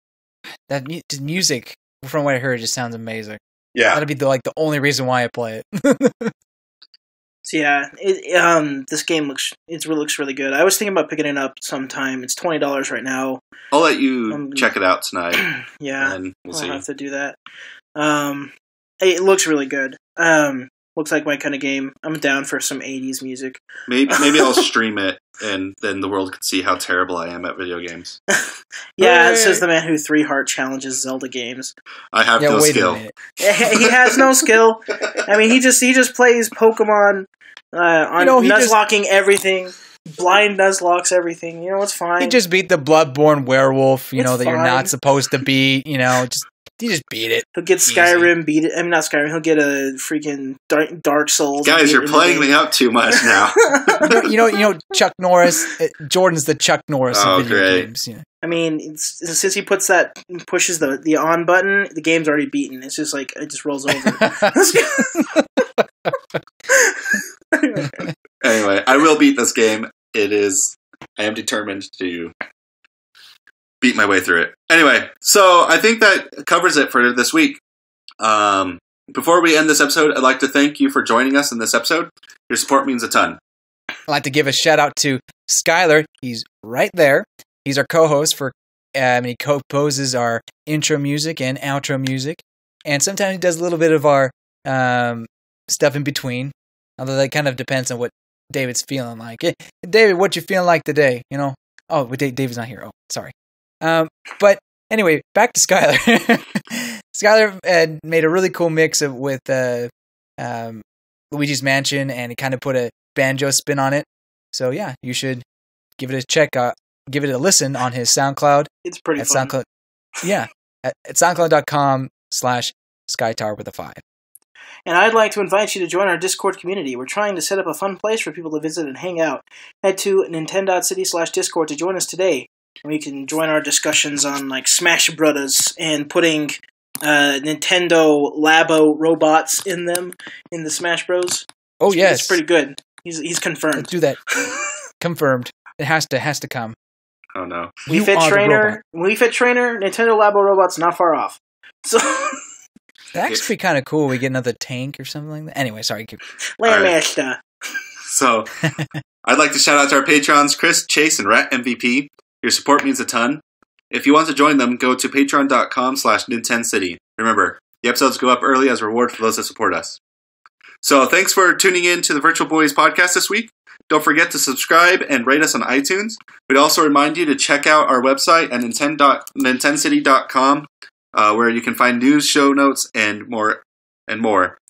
That music, from what I heard, just sounds amazing. yeah. That'd be the only reason why I play it. So yeah, this game looks really good. I was thinking about picking it up sometime. It's $20 right now. I'll let you check it out tonight. Yeah, And we'll I'll see. have to do that. It looks really good. Looks like my kind of game. I'm down for some 80s music. Maybe I'll stream it, and then the world can see how terrible I am at video games. Yeah, Hooray! it says the man who 3 heart challenges Zelda games. I have no wait skill. a minute. He has no skill. I mean, he just plays Pokemon on He just- Nuzlocking everything. Blind Nuzlocks everything. It's fine. He just beat the Bloodborne werewolf, It's that you're fine. not supposed to beat, he just beat it. He'll get Easy. Skyrim beat it. I mean, not Skyrim. He'll get a freaking Dark Souls. Guys, beat you're it in playing the me up too much now. Chuck Norris, Jordan's the Chuck Norris Oh, of video great. games. I mean, since he pushes the on button, the game's already beaten. It's just like it just rolls over. Anyway, I will beat this game. I am determined to beat my way through it. Anyway, so I think that covers it for this week. Before we end this episode, I'd like to thank you for joining us in this episode. Your support means a ton. I'd like to give a shout out to Skylar. He's right there. He's our co-host he composes our intro music and outro music. And sometimes he does a little bit of our stuff in between. Although that kind of depends on what David's feeling like. Hey, David, what you feeling like today? Oh, David's not here. Oh, sorry. But anyway, back to Skylar. Skylar made a really cool mix with Luigi's Mansion, and he kind of put a banjo spin on it. So yeah, you should give it a check. Give it a listen on his SoundCloud. It's pretty at fun. SoundCloud. Yeah, at soundcloud.com/SkyTower with a 5. And I'd like to invite you to join our Discord community. We're trying to set up a fun place for people to visit and hang out. Head to nintendo.city/discord to join us today. And you can join our discussions on Smash Brothers and putting Nintendo Labo robots in the Smash Bros. Oh yes, it's pretty good. He's confirmed. Let's do that. Confirmed. It has to come. Oh no. You are the robot. Wii Fit Trainer, Nintendo Labo robots not far off. So That'd actually be kind of cool. We get another tank or something like that. Anyway, sorry. Landmaster. So, I'd like to shout out to our patrons, Chris, Chase, and Ratmvp. Your support means a ton. If you want to join them, go to patreon.com/NintenCity. Remember, the episodes go up early as a reward for those that support us. So, thanks for tuning in to the Virtual Boys podcast this week. Don't forget to subscribe and rate us on iTunes. We'd also remind you to check out our website at nintendcity.com, where you can find news, show notes, and more.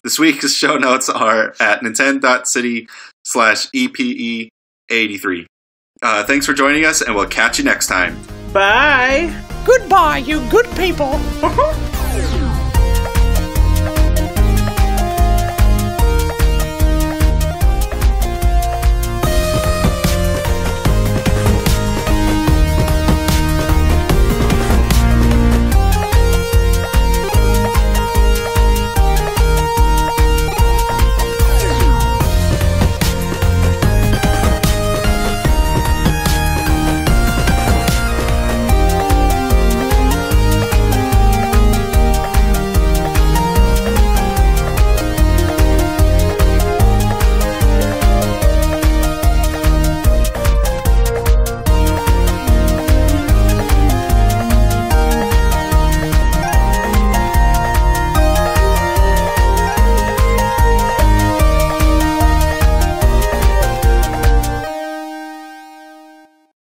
This week's show notes are at nintendo.city/EPE83. Thanks for joining us, and we'll catch you next time. Bye. Goodbye, you good people.